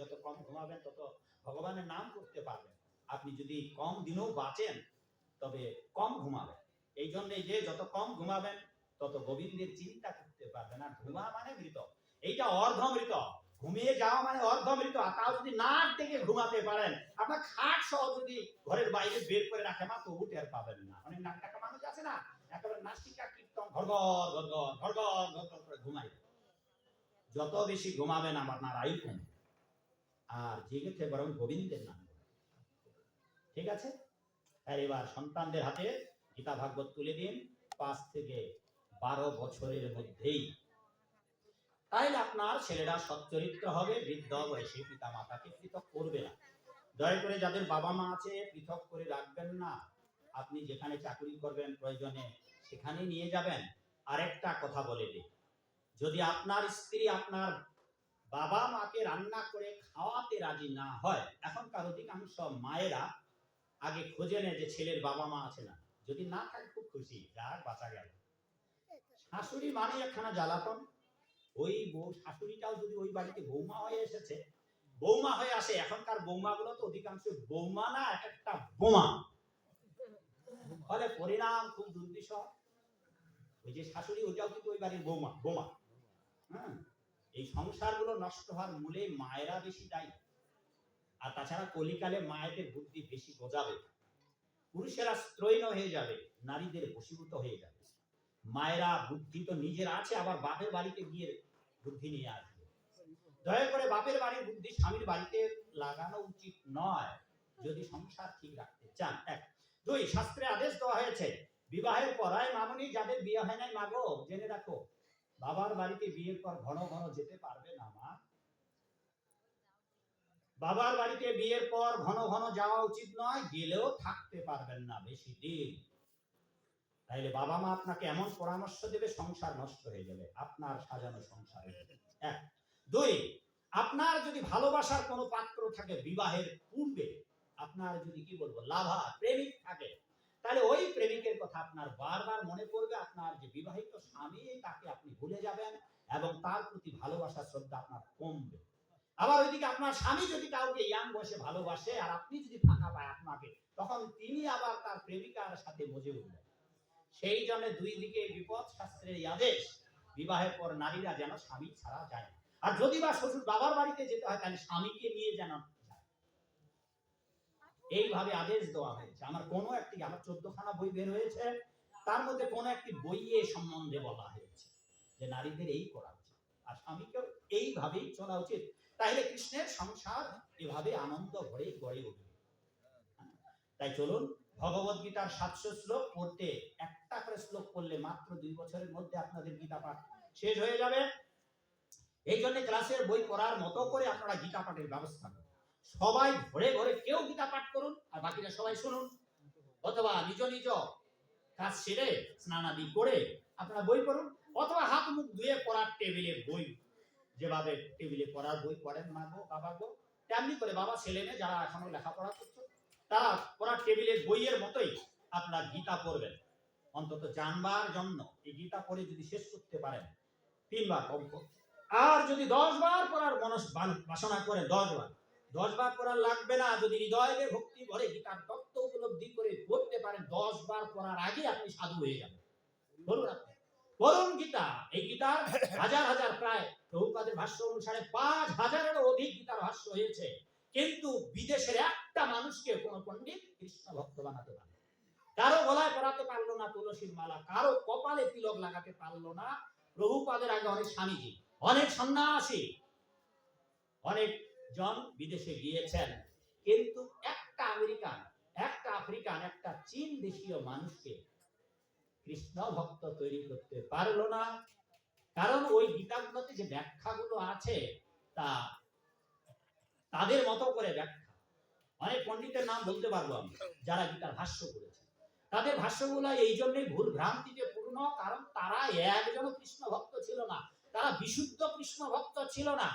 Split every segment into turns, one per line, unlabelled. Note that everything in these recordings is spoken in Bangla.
যত কম ঘুমাবেন তত ভগবানের নাম করতে পারবেন। আপনি যদি কম দিনেও বাঁচেন তবে কম ঘুমাবেন। এই জন্য যে যত কম ঘুমাবেন তত গোবিন্দের চিন্তা করতে পারবেন। আর ঘুমা মানে মৃত, এইটা অর্ধমৃত। ঘুমিয়ে যাওয়া মানে অর্ধমৃত। তাও যদি নাক ডেকে ঘুমাতে পারেন, আপনার খাট সহ যদি ঘরের বাইরে বের করে রাখে মা, তবু টের পাবেন না। অনেক নাক ডাকা মানুষ আছে না, একেবারে নাসিকা কীর্তন ঘরঘর ঘরঘর ঘরঘর ঘরঘর করে ঘুমাই। যত বেশি ঘুমাবেন আপনার আয়ু কমবে, আর জেগেছে বরং গোবিন্দের নাম। ঠিক আছে? আর এবার সন্তানদের হাতে গীতা ভাগবত তুলে দিন 5 থেকে 12 বছরের মধ্যেই। তাইলে আপনার ছেলেরা সচ্চরিত্র হবে, বৃদ্ধ বয়সে পিতা মাতাকে পৃথক করবে না। দয়া করে যাদের বাবা মা আছে পৃথক করে রাখবেন না। আপনি যেখানে চাকরি করবেন প্রয়োজনে সেখানে নিয়ে যাবেন। আরেকটা কথা বলে দিই, যদি আপনার স্ত্রী আপনার বাবা মাকে রান্না করে খাওয়াতে রাজি না হয়, এখনকার অধিকাংশ মায়েরা আগে খোঁজে নেয় যে ছেলের বাবা মা আছে না। যদি না থাকে খুব খুশি, যার বাঁচা গেল। শাশুড়ি মানে একখানা জ্বালাতন। ওই বউ শাশুড়িটাও যদি ওই বাড়িতে বৌমা হয়ে এসেছে, বৌমা হয়ে আসে। এখনকার বৌমা গুলো তো অধিকাংশ বৌমা না, এক একটা বোমা। ফলে পরিণাম খুব দুর্বিষহ। ওই যে শাশুড়ি, ওইটাও কিন্তু ওই বাড়ির বৌমা বোমা। হ্যাঁ, এই সংসারগুলো নষ্ট হওয়ার মূলে মায়েরা বেশি দায়ী। আর তাছাড়া কলিকালে মায়েদের বুদ্ধি বেশি গজাবে, পুরুষেরা স্ত্রৈণ হয়ে যাবে, নারীদের বশীভূত হয়ে যাবে। মায়েরা বুদ্ধি তো নিজের আছে, আবার বাপের বাড়িতে গিয়ে বুদ্ধি নিয়ে আসবে। দয়া করে বাপের বাড়ির বুদ্ধি স্বামীর বাড়িতে লাগানো উচিত নয়, যদি সংসার ঠিক রাখতে চান। 1 2 শাস্ত্রে আদেশ দেওয়া হয়েছে বিবাহের পরায় মামনি যাদের বিয়ে হয় নাই, মাগো জেনে রাখো, বাবার বাড়িতে বিয়ের পর ঘন ঘন যেতে পারবে না মা। বাবার বাড়িতে বিয়ের পর ঘন ঘন যাওয়া উচিত নয়, গেলেও থাকতে পারবেন না বেশি দিন। তাইলে বাবা মা আপনাকে এমন পরামর্শ দেবে, সংসার নষ্ট হয়ে যাবে, আপনার সাজানো সংসারে। 1 2 আপনার যদি ভালোবাসার কোনো পাত্র থাকে বিবাহের পূর্বে, আপনার যদি কি বলবো লাভা প্রেমিক থাকে, তাহলে ওই প্রেমিকের কথা আপনার বারবার মনে পড়বে। আপনার যে বিবাহিত স্বামী, তাকে আপনি ভুলে যাবেন এবং তার প্রতি ভালোবাসা শ্রদ্ধা আপনার কমবে। আবার ওইদিকে আপনার স্বামী যদি কাউকে ইয়াং বয়সে ভালোবাসে আর আপনি যদি ফাঁকা পায় আপনাকে, তখন তিনি আবার তার প্রেমিকার সাথে মজে উঠবেন। সেই জন্য দুই দিকে বিপদ। শাস্ত্রের আদেশ বিবাহের পর নারীরা যেন স্বামী ছাড়া যায় না। আর যদি বা শ্বশুর বাবার বাড়িতে যেতে হয়, তাহলে স্বামীকে নিয়ে যেন যায়। এইভাবে আদেশ দেওয়া হয়েছে। আমার 14খানা বই বের হয়েছে, তার মধ্যে কোন একটি বইয়ে সম্বন্ধে বলা হয়েছে যে নারীদের এই করা উচিত, আর স্বামীকেও এইভাবেই চলা উচিত। তাহলে কৃষ্ণের সংসার এভাবে আনন্দ ভরে গড়ে উঠবে। তাই চলুন, ভগবত গীতার 700 শ্লোক পড়তে, একটা করে শ্লোক পড়লে মাত্র 2 বছরের মধ্যে আপনাদের গীতা পাঠ শেষ হয়ে যাবে। এই জন্য ক্লাসের বই পড়ার মতো করে আপনারা গীতা পাঠের ব্যবস্থা করুন। সবাই ঘরে ঘরে কেউ গীতা পাঠ করুন, আর বাকিরা সবাই শুনুন। অথবা নিজ নিজ কাজ সেরে স্নানাদি করে আপনারা বই পড়ুন, অথবা হাত মুখ ধুয়ে পড়ার টেবিলে বই, যেভাবে টেবিলে পড়ার বই পড়েন মা গো বাবা গো, তেমনি করে বাবা ছেলে মেয়ে যারা এখনো লেখাপড়া করছে, তারা পড়ার টেবিলের বইয়ের মতোই আপনার গীতা পড়বেন। অন্তত জানবার জন্য এই গীতা পড়ে যদি শেষ করতে পারেন 3 বার কম, আর যদি 10 বার পড়ার বাসনা করেন 10 বার পড়ার লাগবে না। যদি হৃদয়ে ভক্তি ভরে গীতার তত্ত্ব উপলব্ধি করে পড়তে পারেন, 10 বার পড়ার আগে আপনি সাধু হয়ে যাবেন। বলুন আপনি পড়ুন গীতা। এই গীতার হাজার হাজার, প্রায় প্রভুপাদের ভাষ্য অনুসারে 5000-এরও অধিক গীতার ভাষ্য হয়েছে, কিন্তু বিদেশের একটা মানুষকে কোন পণ্ডিত কৃষ্ণ ভক্ত বানাতে পারল, কারো গলায় পরাতে পারলো না তুলসীর মালা, কারো কপালে তিলক লাগাতে পারলো না। প্রভুপাদের আগে অনেক স্বামীজি, অনেক সন্ন্যাসী, অনেক জন বিদেশে গিয়েছেন, কিন্তু একটা আমেরিকান, একটা আফ্রিকান, একটা চীন দেশীয় মানুষকে কৃষ্ণ ভক্ত তৈরি করতে পারলো না। কারণ ওই গীতাগুলোতে যে ব্যাখ্যাগুলো আছে তা তাদের মতো করে ব্যাখ্যা। অনেক পণ্ডিতের নাম বলতে পারবো আমি যারা গীতার ভাষ্য করেছে। তাদের ভাষ্যগুলো এই জন্যই ভুল ভ্রান্তিতে পূর্ণ, কারণ তারা একজন কৃষ্ণ ভক্ত ছিল না, তারা বিশুদ্ধ কৃষ্ণ ভক্ত ছিল না।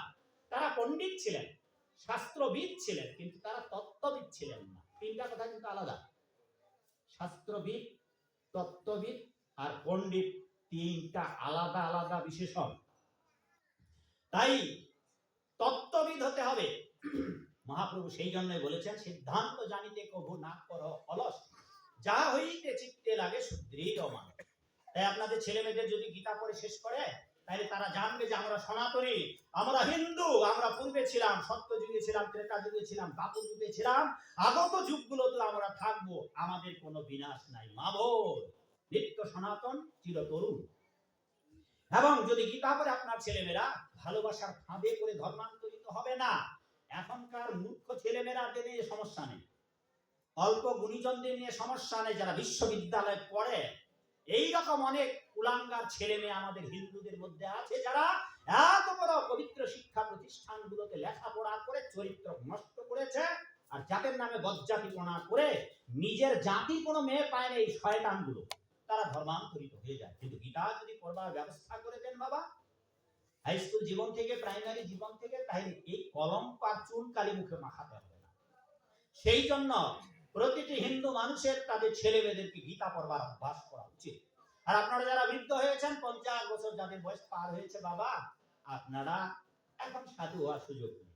তারা পণ্ডিত ছিলেন, শাস্ত্রবিদ ছিলেন, কিন্তু তারা তত্ত্ববিদ ছিলেন না। 3টা কথা কিন্তু আলাদা। শাস্ত্রবিদ, তত্ত্ববিদ আর পণ্ডিত 3টা আলাদা আলাদা বিশেষণ। তাই তত্ত্ববিদ হতে হবে। মহাপ্রভু সেই জন্যই বলেছেন, সিদ্ধান্ত জানিতে কভু না করো অলস, যা হইতে চিত্তে লাগে সুদৃঢ় মান। তাই আপনাদের ছেলে মেয়েদের যদি গীতা পড়ে শেষ করে, তাহলে তারা জানবে যে আমরা সনাতনী, আমরা হিন্দু, আমরা পূর্বে ছিলাম, সত্য যুগে ছিলাম, ত্রেতা যুগে ছিলাম, দ্বাপর যুগে ছিলাম, আগত যুগগুলোতে আমরা থাকবো, আমাদের কোনো বিনাশ নাই। মাভর নিত্য সনাতন চিরতরুণ। এবং যদি গীতা পড়ে আপনার ছেলেমেয়েরা ভালোবাসার ফাঁদে করে ধর্মান্তরিত হবে না। এখনকার মূর্খ ছেলেমেয়েরাদের নিয়ে সমস্যা নেই, অল্প গুণীজনদের নিয়ে সমস্যা নেই, যারা বিশ্ববিদ্যালয়ে পড়ে। এইরকম অনেক কুলাঙ্গার ছেলে মেয়ে আমাদের হিন্দুদের মধ্যে আছে, যারা এত বড় পবিত্র শিক্ষা প্রতিষ্ঠানগুলোতে লেখাপড়া করে চরিত্র নষ্ট করেছে, আর জাতের নামে বজ্জাতিপনা করে নিজের জাতির কোনো মেয়ে পায় না। এই শয়তানগুলো তারা ধর্মান্তরিত হয়ে যায়। কিন্তু গীতা যদি পড়বার ব্যবস্থা করে দেন বাবা, হাই স্কুল জীবন থেকে, প্রাইমারি জীবন থেকে, তাহলে এই কলঙ্ক আর চুন কালি মুখে মাখাতে হবে না। সেই জন্য প্রতিটি হিন্দু মানুষের তাদের ছেলে মেয়েদেরকে গীতা পড়বার অভ্যাস করা উচিত। আর আপনারা যারা বৃদ্ধ হয়েছেন, 50 বছর যাদের বয়স পার হয়েছে বাবা, আপনারা এখন সাধু হওয়ার সুযোগ নেই,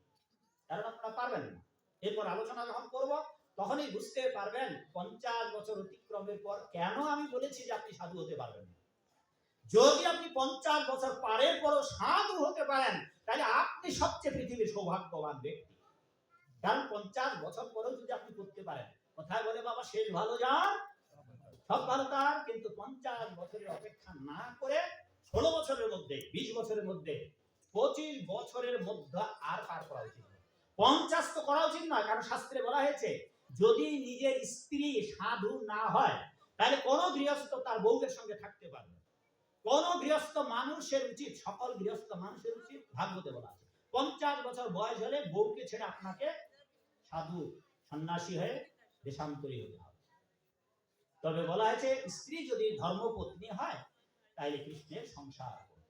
কারণ আপনারা পারবেন না। এরপর আলোচনা যখন করব তখনই বুঝতে পারবেন 50 বছর অতিক্রমের পর কেন আমি বলেছি যে আপনি সাধু হতে পারবেন না। যদি আপনি 50 বছর পারের পরও সাধু হতে পারেন, তাহলে আপনি সবচেয়ে পৃথিবীর সৌভাগ্যবান ব্যক্তি। কারণ 50 বছর পরেও যদি আপনি করতে পারেন, কোথায় বলে বাবা শেষ ভালো যার সব ভালো তার। কিন্তু 50 বছরের অপেক্ষা না করে 16 বছরের মধ্যে, 20 বছরের মধ্যে, 25 বছরের মধ্যে আর পার করা উচিত। 50 তো করা উচিত নয়, কারণ শাস্ত্রে বলা হয়েছে যদি নিজের স্ত্রী সাধু না হয়, তাহলে কোন গৃহস্থ তার বউয়ের সঙ্গে থাকতে পারবে। কোন গৃহস্থ মানুষের উচিত, সকল গৃহস্থ মানুষের উচিত, ভাগবতে বলা আছে 50 বছর বয়স হলে বউকে ছেড়ে আপনাকে সাধু সন্ন্যাসী হয়ে দেশান্তরী হতে হবে। তবে বলা হয়েছে স্ত্রী যদি ধর্মপত্নী হয়, তাহলে কৃষ্ণের সংসার করবে।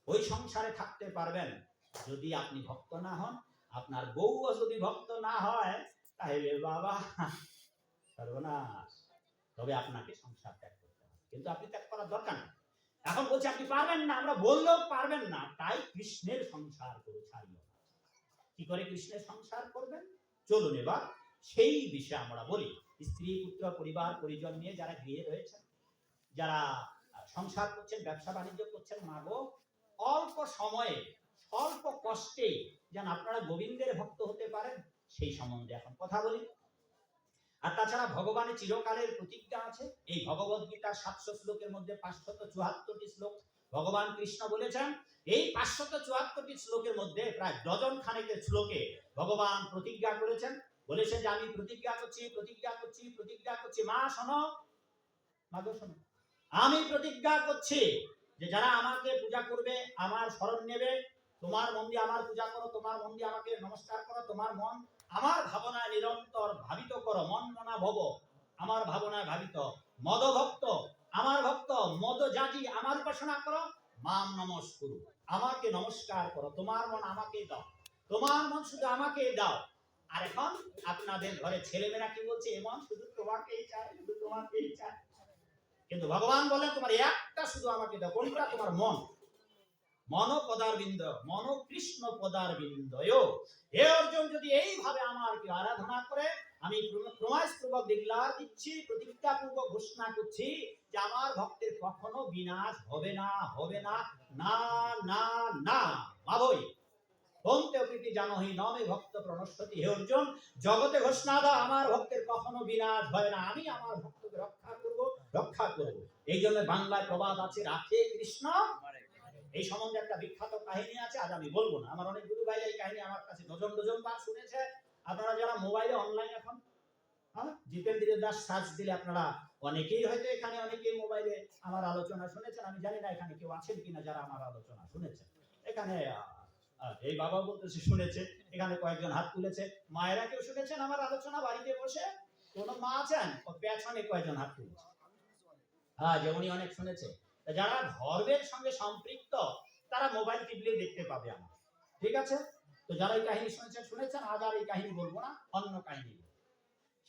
ওই সংসারে থাকতে পারবেন যদি আপনি ভক্ত না হন। আপনার বউও যদি ভক্ত না হয়, তাহলে বাবা সর্বনাশ। তবে আপনাকে সংসার ত্যাগ করতে হবে, কিন্তু আপনি ত্যাগ করার দরকার নেই। এখন বলছি আপনি পারবেন না, আমরা বললেও পারবেন না, তাই কৃষ্ণের সংসার করে ছাড়িও না। কি করে কৃষ্ণের সংসার করবেন, চলুন এবার সেই বিষয়ে আমরা বলি। স্ত্রী পুত্র পরিবার পরিজন নিয়ে যারা গৃহে রয়েছেন, যারা সংসার করছেন, ব্যবসা বাণিজ্য করছেন, মাগো অল্প সময়ে স্বল্প কষ্টে যেন আপনারা গোবিন্দের ভক্ত হতে পারেন, সেই সম্বন্ধে এখন কথা বলি। আর তাছাড়া ভগবানের চিরকালের প্রতিজ্ঞা আছে। এই ভগবত গীতার 700 শ্লোকের মধ্যে 574টি শ্লোক ভগবান কৃষ্ণ বলেছেন। এই 574টি শ্লোকের মধ্যে প্রায় ডজন খানেকের শ্লোকে ভগবান প্রতিজ্ঞা করেছেন, বলেছেন যে আমি প্রতিজ্ঞা করছি, প্রতিজ্ঞা করছি, প্রতিজ্ঞা করছি। মা শোনো, মা গো শোনো, আমি প্রতিজ্ঞা করছি যে যারা আমাকে পূজা করবে, আমার শরণ নেবে, তোমার মন দিয়ে আমার পূজা করো, তোমার মন দিয়ে আমাকে নমস্কার করো, তোমার মন আমার ভাবনায় নিরন্তর ভাবিত করো। মন মনা ভব, আমার ভাবনায় ভাবিত। মদ ভক্ত, আমার ভক্ত। মদ জাজি, আমার উপাসনা করো। মাম নমস্কুরু, আমাকে নমস্কার করো। তোমার মন আমাকে দাও, তোমার মন শুধু আমাকে দাও। আর এখন আপনাদের ঘরে ছেলেমেয়েরা কি বলছে, এমন শুধু তোমাকেই চায়, শুধু তোমাকেই চায়। কিন্তু ভগবান বলেন তোমার একটা শুধু আমাকে দাও। কোনটা? তোমার মন। মন পদারবিন্দ, মন কৃষ্ণ পদারবিন্দয়। হে অর্জুন, যদি এইভাবে আমার কি আরাধনা করে, আমি প্রমাণপূর্বক ডিক্লার দিচ্ছি, প্রতিজ্ঞাপূর্বক ঘোষণা করছি যে আমার ভক্তের কখনো বিনাশ হবে না, হবে না, না না না। ভাবই বলতে প্রীতি জানহি নমে ভক্ত প্রণশ্যতি। হে অর্জুন, জগতে ঘোষণা দাও আমার ভক্তের কখনো বিনাশ হয় না, আমি আমার ভক্তকে রক্ষা করব, রক্ষা করব। এই জন্য বাংলায় প্রবাদ আছে, রাখে কৃষ্ণ। এই সম্বন্ধে একটা বিখ্যাত কাহিনী আছে, আজ আমি বলবো না। আমার অনেক গুরু ভাই এই কাহিনী আমার কাছে ডজন ডজন বার শুনেছে। আপনারা যারা মোবাইলে অনলাইন এখন জিতেন্দ্র দাস সার্চ দিলে আপনারা অনেকেই হয়তো এখানে, অনেকেই মোবাইলে আমার আলোচনা শুনেছেন। আমি জানি না এখানে কেউ আছেন কিনা যারা আমার আলোচনা শুনেছেন। এখানে এই বাবা বলতেছে শুনেছে, এখানে কয়েকজন হাত তুলেছে। মায়েরা কেউ শুনেছেন আমার আলোচনা বাড়িতে বসে? কোন মা আছেন? পেছনে কয়েকজন হাত তুলেছে। হ্যাঁ, যেমনই অনেক শুনেছে। যারা ধর্মের সঙ্গে সম্পৃক্ত তারা মোবাইল টিপলে দেখতে পাবে আমার, ঠিক আছে? তো যারা এই কাহিনী শুনেছেন শুনেছেন, আজ আর এই কাহিনী বলবো না, অন্য কাহিনী।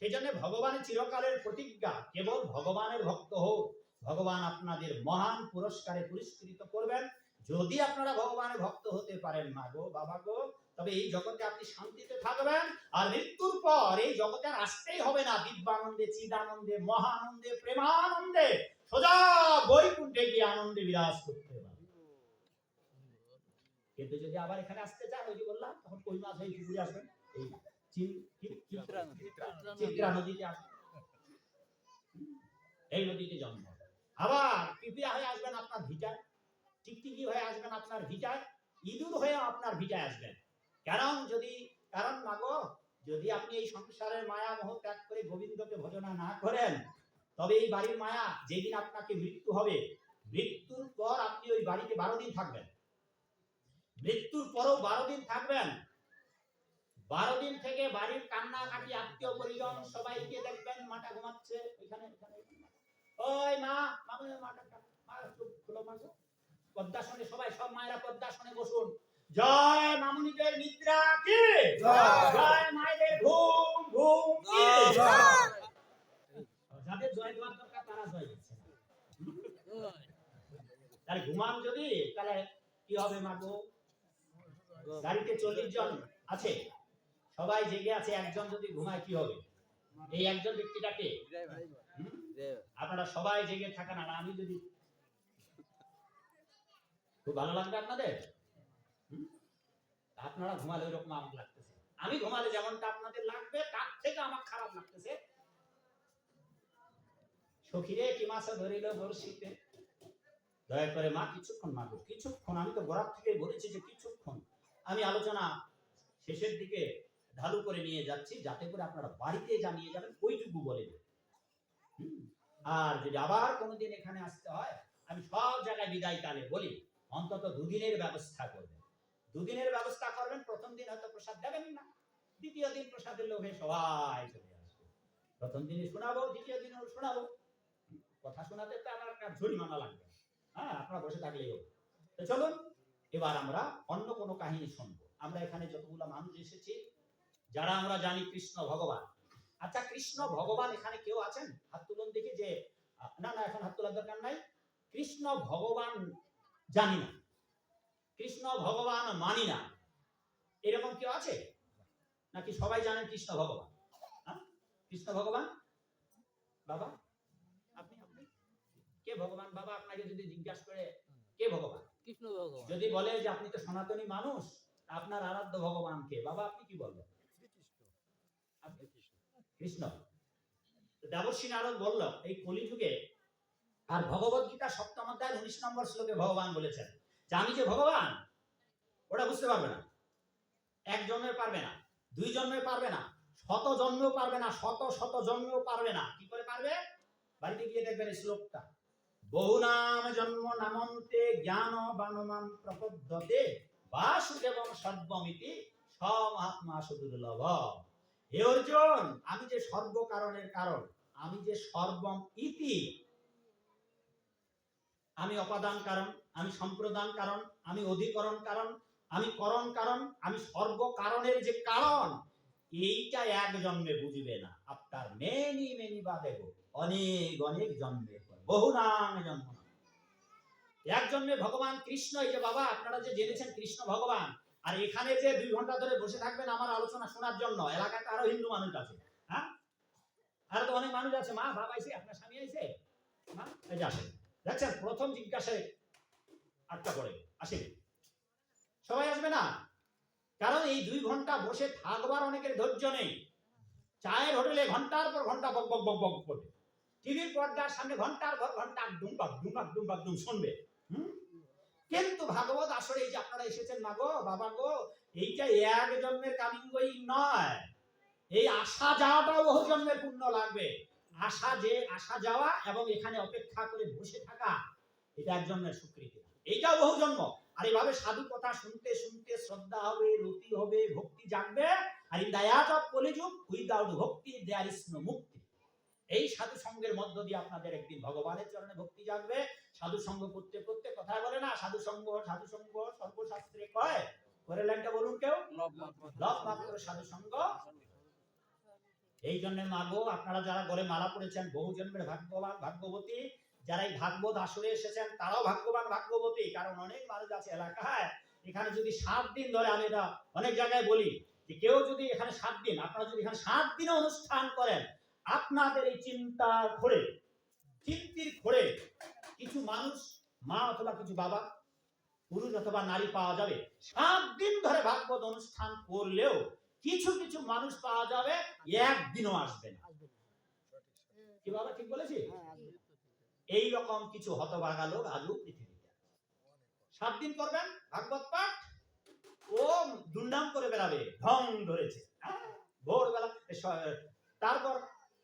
সেই জন্য ভগবানের চিরকালের প্রতিজ্ঞা, কেবল ভগবানের ভক্ত হোক, ভগবান আপনাদের মহান পুরস্কারে পুরস্কৃত করবেন। যদি আপনারা ভগবানের ভক্ত হতে পারেন মা গো বাবা গো, তবে এই জগতে আপনি শান্তিতে থাকবেন। আর মৃত্যুর পর এই জগতে আর আসতেই হবে না, দিব্যানন্দে, চিদানন্দে, মহানন্দে, প্রেমানন্দে সোজা বৈকুণ্ঠে গিয়ে আনন্দে বিরাজ করতে পারবেন। কিন্তু যদি আবার এখানে আসতে চান, ওই যে বললাম, তখন কই মাছ হয়ে ঘুরে আসবেন, এই চিত্রা নদীতে আসবেন, এই নদীতে জন্ম হবে। আবার পিপিয়া হয়ে আসবেন আপনার ভিটায়, টিকটিকি হয়ে আসবেন আপনার ভিটায়, ইঁদুর হয়ে আপনার ভিটায় আসবেন। কারণ মাগো, যদি আপনি এই সংসারের মায়া মোহ ত্যাগ করে গোবিন্দকে ভজনা না করেন, তবে এই বাড়ির মায়া, যেদিন আপনাকে মৃত্যু হবে, মৃত্যুর পর আপনি ওই বাড়িতে 12 দিন থাকবেন, মৃত্যুর পরও 12 দিন থাকবেন। 12 দিন থেকে বাড়ির কান্নাকাটি, আত্মীয় পরিজন সবাইকে দেখবেন মাটা ঘুমাচ্ছে এখানে, ওই মা, মাটা খুলো মা, পদ্মাসনে সবাই, সব মায়েরা পদ্মাসনে বসুন। জয় মামুনিদের নিদ্রা কি জয়, মায়েদের ঘুম ঘুম কি জয়। যাদের জয় দেওয়ার দরকার তারা জয় দিচ্ছে, তাহলে ঘুমান যদি, তাহলে কি হবে মা গো? গাড়িতে 40 জন আছে, সবাই জেগে আছে, একজন যদি ঘুমায় কি হবে? এই একজন ব্যক্তিটাকে আপনারা সবাই জেগে থাকেন, আর আমি যদি, খুব ভালো লাগবে আপনাদের? আপনারা ঘুমালে ওই রকম আমার লাগতেছে, আমি ঘুমালে যেমনটা আপনাদের লাগবে তার থেকে আমার খারাপ লাগতেছে। সখীরে কি মাছ ধরিল বর্ষিতে, দয়া করে মা কিছুক্ষণ, মা গো কিছুক্ষণ, আমি তো গোড়ার থেকে বলেছি যে কিছুক্ষণ, আমি আলোচনা শেষের দিকে ঢালু করে নিয়ে যাচ্ছি, যাতে করে আপনারা বাড়িতে জানিয়ে যাবেন, ওইটুকু বলে দেবেন। আর যদি আবার কোনোদিন এখানে আসতে হয়, আমি সব জায়গায় বিদায় কালে বলি, অন্তত 2 দিনের ব্যবস্থা করবেন। 2 দিনের ব্যবস্থা করবেন। প্রথম দিন হয়তো প্রসাদ দেবেন না, দ্বিতীয় দিন প্রসাদের লোভে সবাই চলে আসবে। প্রথম দিনে শোনাবো, দ্বিতীয় দিনেও শোনাবো। কথা শোনাতে তো আমার একটা জরিমানা লাগবে, হ্যাঁ, আপনারা বসে থাকলেই হবে। তো চলুন এবার আমরা অন্য কোনো কাহিনী শুনবো। আমরা এখানে যতগুলো মানুষ এসেছি, যারা আমরা জানি কৃষ্ণ ভগবান। আচ্ছা, কৃষ্ণ ভগবান এখানে কেউ আছেন? হাত তুলুন দেখি। যে না, এখন হাত তোলার দরকার নাই। কৃষ্ণ ভগবান জানি না, কৃষ্ণ ভগবান মানি না, এরকম কেউ আছে নাকি? সবাই জানেন কৃষ্ণ ভগবান? কৃষ্ণ ভগবান বাবা, আপনি কে ভগবান বাবা? আপনাকে যদি জিজ্ঞাসা করে কে ভগবান,
কৃষ্ণ ভগবান,
যদি বলে যে আপনি তো সনাতনী মানুষ, আপনার আরাধ্য ভগবান কে বাবা, আপনি কি বলবেন? কৃষ্ণ। দেবর্ষী নারদ বলল, এই কলিযুগে, আর ভগবত গীতা 7ম অধ্যায় 19 নম্বর শ্লোকে ভগবান বলেছেন যে আমি যে ভগবান, ওটা বুঝতে পারবে না। 1 জন্মে পারবে না, 2 জন্মে পারবে না, 100 জন্মেও পারবে না, শত জন্মেও পারবে না। কি করে পারবে? বাড়িতে গিয়ে দেখবেন এই শ্লোকটা, বহু নাম জন্ম নামন্তে জ্ঞান বানমান প্রপদ্যতে বাসুদেবং সর্বমিতি সমহাত্মা সুদুর্লভ। হে অর্জুন, আমি যে সর্ব কারণের কারণ, আমি যে সর্বম ইতি, আমি অপাদান কারণ, আমি সম্প্রদান কারণ, আমি অধিকরণ কারণ, আমি করণ কারণ, আমি সর্ব কারণের যে কারণ, এইটা 1 জন্মে বুঝবে না। আপনার মেনি বা দেব অনেক জন্মের পর, বহু নাম জন্ম। 1 জন্মে ভগবান কৃষ্ণ। এই যে বাবা, আপনারা যে জেনেছেন কৃষ্ণ ভগবান, আর এখানে যে 2 ঘন্টা ধরে বসে থাকবেন আমার আলোচনা শোনার জন্য, এলাকাতে আরো হিন্দু মানুষ আছে, হ্যাঁ, আর তো অনেক মানুষ আছে। মা, বাবা আইছে, আপনার স্বামী আইছে, মা এই যে আসেন, দেখছেন প্রথম জিজ্ঞাসায় 8টা পড়ে আসেন, সবাই আসবে না। কারণ এই 2 ঘন্টা বসে থাকবার অনেকের ধৈর্য নেই। চায়ের হোটেলে ঘন্টার পর ঘন্টা বক বক বক বক করবে, টিভির পর্দার সামনে ঘন্টার পর ঘন্টা ডুম শুনবে। কিন্তু ভাগবত আসলে এই যে আপনারা এসেছেন মা গো বাবা গো, এইটা 1 জন্মের কামিংগই নয়, এই আসা যাওয়াটাও বহু জন্মের পুণ্য লাগবে। আসা যাওয়া এবং এখানে অপেক্ষা করে বসে থাকা, এটা 1 জন্মের স্বীকৃতি, এইটাও বহু জন্ম। আর এইভাবে সাধু কথা শুনতে শুনতে শ্রদ্ধা হবে, রতি হবে, ভক্তি জাগবে। আর in the age of Kaliyuga, without ভক্তি দেয়ার ইজ নো মুক্তি। এই সাধু সঙ্গের মধ্য দিয়ে আপনাদের একদিন ভগবানের চরণে ভক্তি জাগবে। সাধু সঙ্গ করতে করতে, কথায় বলে না, সাধু সঙ্গ সর্বশাস্ত্রে কয়, করে লাইনটা বলুন কেউ, লব মাত্র সাধু সঙ্গ। এই জন্য মাগো, আপনারা যারা গলে মালা পড়েছেন, বহু জন্মের ভাগ্যবান ভাগ্যবতী, যারা এই ভাগবত আসরে এসেছেন তারাও ভাগ্যবান ভাগ্যবতী, কারণ অনেক মানুষ আছে এলাকায় এখানে যদি 7 দিন ধরে, আমি এটা অনেক জায়গায় বলি যে কেউ যদি এখানে 7 দিন, আপনারা যদি এখানে 7 দিনে অনুষ্ঠান করেন, আপনাদের এই চিন্তির খোরে কিছু মানুষ, মা অথবা কিছু বাবা, পুরুষ অথবা নারী পাওয়া যাবে। 7 দিন ধরে ভাগবত অনুষ্ঠান করলেও কিছু কিছু মানুষ পাওয়া যাবে একদিনও আসবে না। কি বাবা ঠিক বলেছি? এই রকম কিছু হতভাগা লোক আজও পৃথিবীতে আছে। 7 দিন করবেন ভাগবত পাঠ, ও দুর্নাম করে বেড়াবে, ঢং ধরেছে ভোরবেলা। তারপর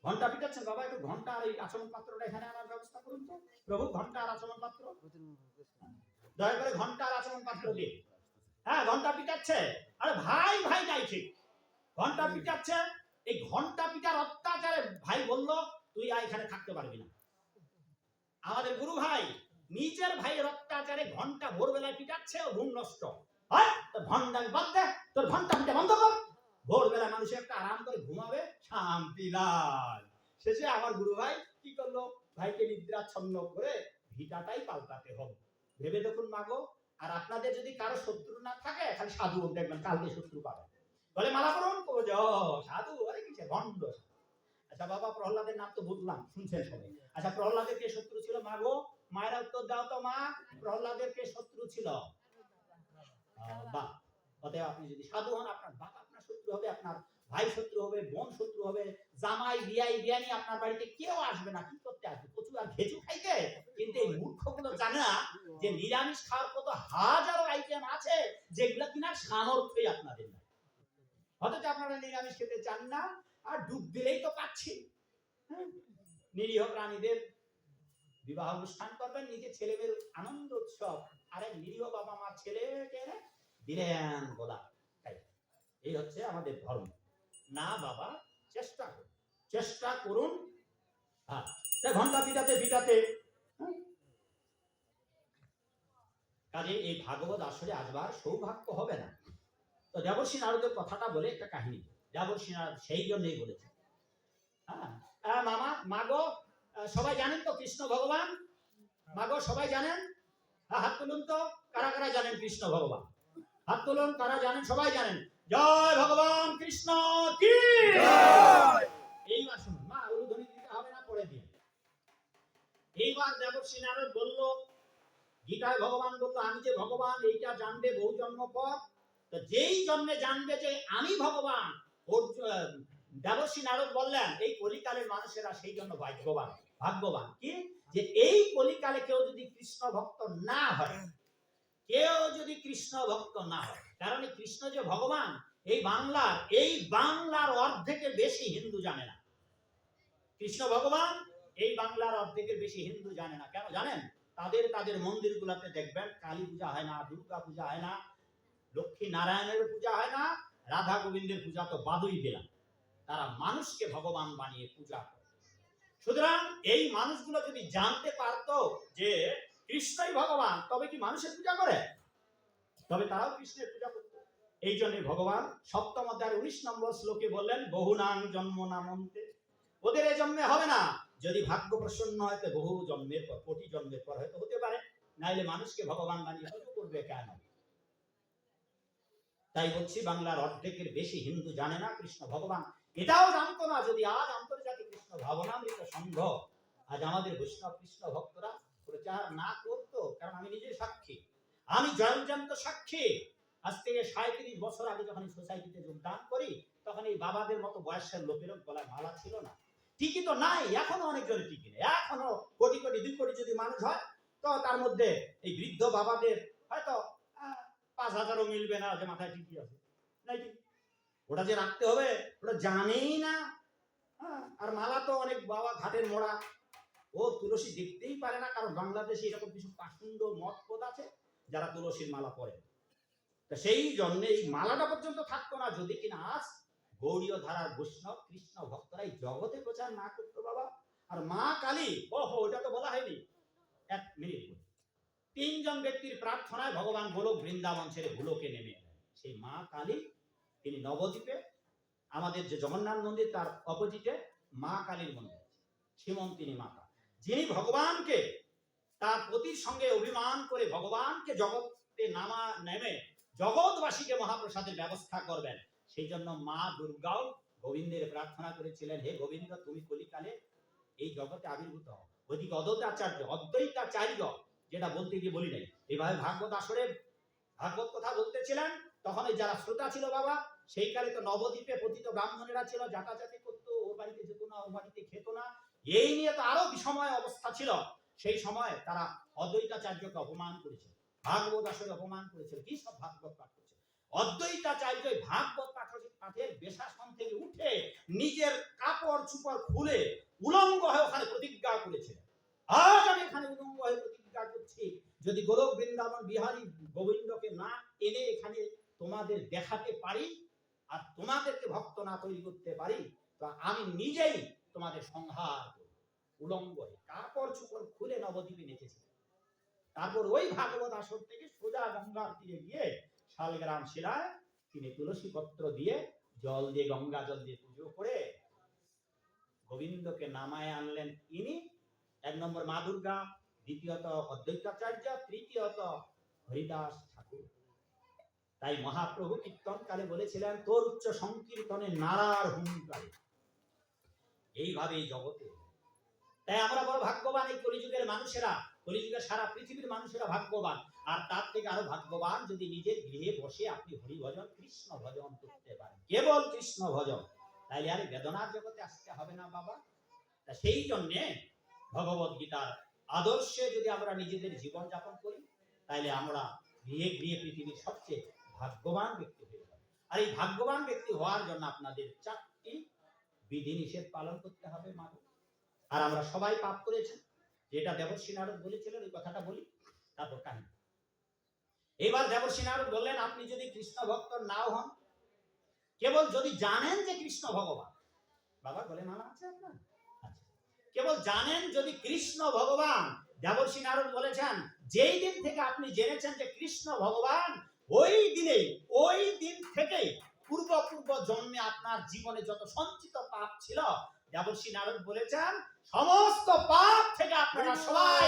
ঘন্টা পিটাচ্ছেন, বাবা একটু ঘন্টা আর এই আচমন পাত্রটা এখানে আনার ব্যবস্থা করুন তো প্রভু, ঘন্টা আর আচমন পাত্র দয়া করে, ঘন্টা আর আচমন পাত্র দিয়ে। হ্যাঁ, ঘন্টা পিটাচ্ছে, আরে ভাই ভাই নাই ঠিক, ঘন্টা পিটাচ্ছে। এই ঘন্টা পিটার অত্যাচারে ভাই বলল তুই আর এখানে থাকতে পারবি না। আমাদের গুরু ভাই নিজের ভাইয়ের অত্যাচারে ঘন্টা ভোরবেলায় পিটাচ্ছে, ও ঘুম নষ্ট হয়। তোর ভন্ডামি বাদ দে, তোর ঘন্টা পিটা বন্ধ কর। ভোরবেলা মানুষ একটা আরাম করে ঘুমাবে, শান্তি লাল। শেষে আমার গুরু ভাই কি করলো, ভাইকে নিদ্রাচ্ছন্ন করে ভিটাটাই পাল্টাতে হবে। ভেবে দেখুন মাগো। আর আপনাদের যদি কারো শত্রু না থাকে, খালি সাধু দেখবেন কালকে শত্রু পাবে, বলে মালা করুন সাধু, আরে কিসে ভণ্ড। আচ্ছা বাবা, প্রহ্লাদের নাম তো বুঝলাম, শুনছেন সবাই। আচ্ছা, প্রহ্লাদের কে শত্রু ছিল মাগো? মায়েরা উত্তর দাও তো মা, প্রহ্লাদের কে শত্রু ছিল? বাপ। অতএব আপনি যদি সাধু হন, আপনার বাপ আপনার শত্রু হবে, আপনার ভাই শত্রু হবে, বোন শত্রু হবে, জামাই বিয়াই বিয়ানি আপনার বাড়িতে কেউ আসবে না। কি করতে আসবে? কচু আর ঘেঁচু খাইতে। কিন্তু এই মূর্খগুলো জানে না যে নিরামিষ খাওয়ার কত হাজারো আইটেম আছে যেগুলো কিনা সামর্থ্যই আপনাদের নাই। অথচ আপনারা নিরামিষ খেতে চান না, আর ডুব দিলেই তো পাচ্ছি। নিরীহ প্রাণীদের বিবাহ অনুষ্ঠান করবেন, নিজের ছেলেমেয়ের আনন্দ উৎসব, আরে নিরীহ বাবা মা ছেলেকে দিলেন গোলাপ। এই হচ্ছে আমাদের ধর্ম না বাবা। চেষ্টা করুন। ঘন্টা পিটাতে পিটাতে কাজে এই ভাগবত আসলে আসবার সৌভাগ্য হবে না। তো দেবর্ষী নারদের কথাটা বলে একটা কাহিনী। দেবর্ষী নারদ সেই জন্যই বলেছে, মামা মাগো সবাই জানেন তো কৃষ্ণ ভগবান? মাগো সবাই জানেন? হাত তুলুন তো, কারা কারা জানেন কৃষ্ণ ভগবান? হাত তুলুন, কারা জানেন? সবাই জানেন। জয় ভগবান কৃষ্ণ কি জয়। এইবার শুনুন, মা উলুধ্বনি দিতে হবে না, পড়ে দিন। এইবার দেবর্ষী নারদ বলল, গীতায় ভগবান বলল আমি যে ভগবান এইটা জানবে বহু জন্ম পর। তো যেই জন্মে জানবে যে আমি ভগবান, দেবর্ষী নারদ বললেন এই কলিকালের মানুষেরা সেই জন্য ভাগ্যবান কি, যে এই কলিকালে কেউ যদি কৃষ্ণ ভক্ত না হয়, কারণ কৃষ্ণ যে ভগবান এই বাংলার অর্ধেকের বেশি হিন্দু জানে না। কৃষ্ণ ভগবান এই বাংলার অর্ধেকের বেশি হিন্দু জানে না। কেন জানেন? তাদের মন্দিরগুলোতে দেখবেন কালী পূজা হয় না, দুর্গা পূজা হয় না, লক্ষ্মী নারায়ণের পূজা হয় না, রাধা গোবিন্দের পূজা তো বাদই দিলাম। তারা মানুষকে ভগবান বানিয়ে পূজা করে। সুতরাং এই মানুষগুলো যদি জানতে পারতো যে কৃষ্ণই ভগবান, তবে কি মানুষের পূজা করে? তবে তারাও কৃষ্ণের পূজা করত। এই জন্য ভগবান সপ্তম অধ্যায়ের 19 নম্বর শ্লোকে বললেন বহুনাং জন্ম নামন্তে। ওদের এই জন্মে হবে না, যদি ভাগ্য প্রসন্ন হয় তো বহু জন্মের পর, কোটি জন্মের পর হয়তো হতে পারে, নাইলে মানুষকে ভগবান বানিয়ে হয়তো করবে কেন? তাই বলছি বাংলার অর্ধেকের বেশি হিন্দু জানে না কৃষ্ণ ভগবান। এটাও জানতো না যদি আজ আন্তর্জাতিক কৃষ্ণ ভাবনামৃত সংঘ, আজ আমাদের বৈষ্ণব কৃষ্ণ ভক্তরা প্রচার না করতো। কারণ আমি নিজে সাক্ষী, আমি জয়ন্ত সাক্ষী। আজ থেকে 37 বছর আগে যখন এই সোসাইটিতে যোগদান করি, তখন এই বাবাদের মতো বয়সের লোকেরও গলায় মালা ছিল না, ঠিকই তো নাই। এখনো অনেকজনের ঠিকই নেই। এখনো কোটি কোটি 2 কোটি যদি মানুষ হয়, তো তার মধ্যে এই বৃদ্ধ বাবাদের হয়তো 5000ও মিলবে না যে মাথায় ঠিকই আছে। ওটা যে রাখতে হবে ওটা জানেই না। আর মালা তো অনেক বাবা ঘাটের মোড়া, ও তুলসী দেখতেই পারে না। কারণ বাংলাদেশে এরকম কিছু পাখন্ড মত পদ আছে যারা তুলসীর মালা পরে। সেই জন্য এই মালাটা পর্যন্ত থাকতো না যদি কিনা আজ গৌড়ীয় ধারার বৈষ্ণব কৃষ্ণ ভক্তরা এই জগতে প্রচার না করতো বাবা। আর মা কালী, ওটা তো বলা হয়নি, 1 মিনিট। 3 জন ব্যক্তির প্রার্থনায় ভগবান গোলক বৃন্দাবন ছেড়ে ভুলোকে নেমে এলেন। সেই মা কালী তিনি নবদ্বীপে, আমাদের যে জগন্নাথ মন্দির তার অপোজিটে মা কালীর মন্দির, সীমন্তিনী মাতা। যিনি ভগবানকে তার পতির সঙ্গে অভিমান করে ভগবানকে জগতে নেমে জগৎবাসীকে মহাপ্রসাদের ব্যবস্থা করবেন, সেই জন্য মা দুর্গাও গোবিন্দের প্রার্থনা করেছিলেন, হে গোবিন্দ তুমি কলিকালে এই জগতে আবির্ভূত হও। ওইদিকে অদ্বৈতাচার্য যেটা বলতে গিয়ে বলি নাই, এইভাবে ভাগবত আসরে ভাগবত কথা বলতেছিলেন, তখন ওই যারা শ্রোতা ছিল বাবা, সেই কালে তো নবদ্বীপে পতিত ব্রাহ্মণেরা ছিল, জাতাজাতি করতো, ওর বাড়িতে যেত না, ওর বাড়িতে খেত না, এই নিয়ে তো আরো বিষময় অবস্থা ছিল। সেই সময় তারা অদ্বৈতাচার্যকে অপমান করেছিল, ভাগবত আসরে অপমান করেছিল। কি সব ভাগবত পাঠ করছে? অদ্বৈতাচার্য ভাগবত পাঠের বেশাসন থেকে উঠে নিজের কাপড় চুপড় খুলে উলঙ্গ হয়ে ওখানে প্রতিজ্ঞা করেছিলেন, আজ আমি এখানে উলঙ্গ হয়ে প্রতিজ্ঞা করছি, যদি গোলক বৃন্দাবন বিহারী গোবিন্দকে না এনে এখানে তোমাদের দেখাতে পারি আর তোমাদেরকে ভক্ত না তৈরি করতে পারি, তো আমি নিজেই তোমাদের সংহার করব। উলঙ্গ হয়ে কাপড় চুপড় খুলে নবদ্বীপে নেচেছিলেন। তারপর ওই ভাগবত আসর থেকে সোজা গঙ্গার তীরে গিয়ে শালগ্রাম শিলায় তিনি তুলসী পত্র দিয়ে জল দিয়ে গঙ্গা জল দিয়ে পুজো করে গোবিন্দকে নামায় আনলেন। ইনি এক নম্বর মা দুর্গা, দ্বিতীয়ত অদ্বৈতাচার্য, তৃতীয়ত হরিদাস ঠাকুর। তাই মহাপ্রভু কীর্তন কালে বলেছিলেন, তোর উচ্চ সংকীর্তনে নারার হুঙ্কারে। এইভাবেই জগতে, তাই আমরা বড় ভাগ্যবান এই কলিযুগের মানুষেরা, কলিযুগের সারা পৃথিবীর মানুষেরা ভাগ্যবান। আর তার থেকে আরো ভাগ্যবান যদি নিজের গৃহে বসে আপনি হরি ভজন কৃষ্ণ ভজন করতে পারেন, কেবল কৃষ্ণ ভজন, তাইলে আর বেদনার জগতে আসতে হবে না বাবা। তা সেই জন্যে ভগবত গীতার আদর্শে যদি আমরা নিজেদের জীবন যাপন করি, তাইলে আমরা গৃহে গৃহে পৃথিবীর সবচেয়ে ভাগ্যবান ব্যক্তি হয়ে যাব। আর এই ভাগ্যবান ব্যক্তি হওয়ার জন্য আপনাদের 4টি বিধিনিষেধ পালন করতে হবে মা। আর আমরা সবাই পাপ করেছি, যেটা দেবর্ষী নারদ বলেছিলেন, ওই কথাটা বলি, তারপর কাহিনী। এবার দেবর্ষী নারদ বললেন, আপনি যদি কৃষ্ণ ভক্ত নাও হন, কেবল যদি জানেন যে কৃষ্ণ ভগবান, বাবা বলে মানা আছে আপনার, কেবল জানেন যদি কৃষ্ণ ভগবান, দেবর্ষী নারদ বলেছেন, যেই দিন থেকে আপনি জেনেছেন যে কৃষ্ণ ভগবান, ওই দিন থেকে পূর্ব জন্মে আপনার জীবনে যত সঞ্চিত পাপ ছিল, দেবর্ষী নারদ বলেছেন, সমস্ত পাপ থেকে আপনারা সবাই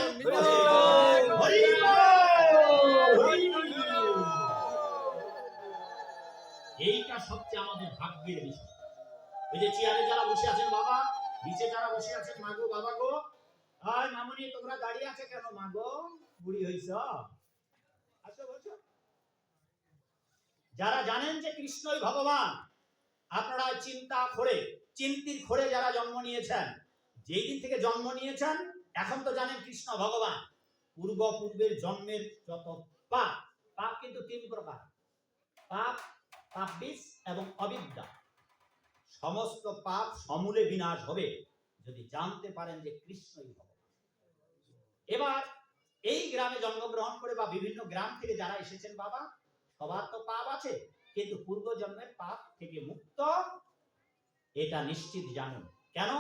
এইটা সবচেয়ে আমাদের ভাগ্যের বিষয়। ওই যে চেয়ারে যারা বসে আছেন বাবা, নিচে যারা বসে আছেন মাগো বাবা গো, আর মামুনি তোমরা দাঁড়িয়ে আছে কেন মাগো, বুড়ি হইছ, আসো বসো। যারা জানেন যে কৃষ্ণই ভগবান, আপনারা চিন্তির খোরে যারা জন্ম নিয়েছেন, যেই দিন থেকে জন্ম নিয়েছেন, এখন তো জানেন কৃষ্ণ ভগবান, পূর্বের জন্মের যত পাপ, পাপ কিন্তু 3 প্রকার, পাপ, পাপবিষ এবং অবিদ্যা, সমস্ত পাপ সমূলে বিনাশ হবে যদি জানতে পারেন যে কৃষ্ণই ভগবান। এবার এই গ্রামে জন্মগ্রহণ করে বা বিভিন্ন গ্রাম থেকে যারা এসেছেন বাবা, সবার তো পাপ আছে, কিন্তু পূর্ব জন্মের পাপ থেকে মুক্ত, এটা নিশ্চিত জানুন। কেন?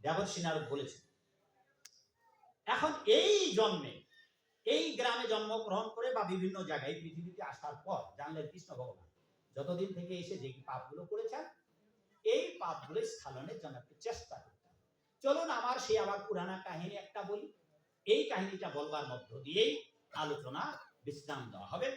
দেবর্ষী নারদ বলেছেন। এখন এই জন্মে এই গ্রামে জন্মগ্রহণ করে বা বিভিন্ন জায়গায় পৃথিবীতে আসার পর জানলেন কৃষ্ণ ভগবান যতদিন থেকে এসে যে পাপগুলো করেছেন, এই পাপগুলো স্খলনের জন্য একটু চেষ্টা করতে হবে। চলুন আমার পুরানা কাহিনী একটা বলি, এই কাহিনীটা বলবার মধ্য দিয়েই আলোচনা বিশ্রাম দেওয়া হবে।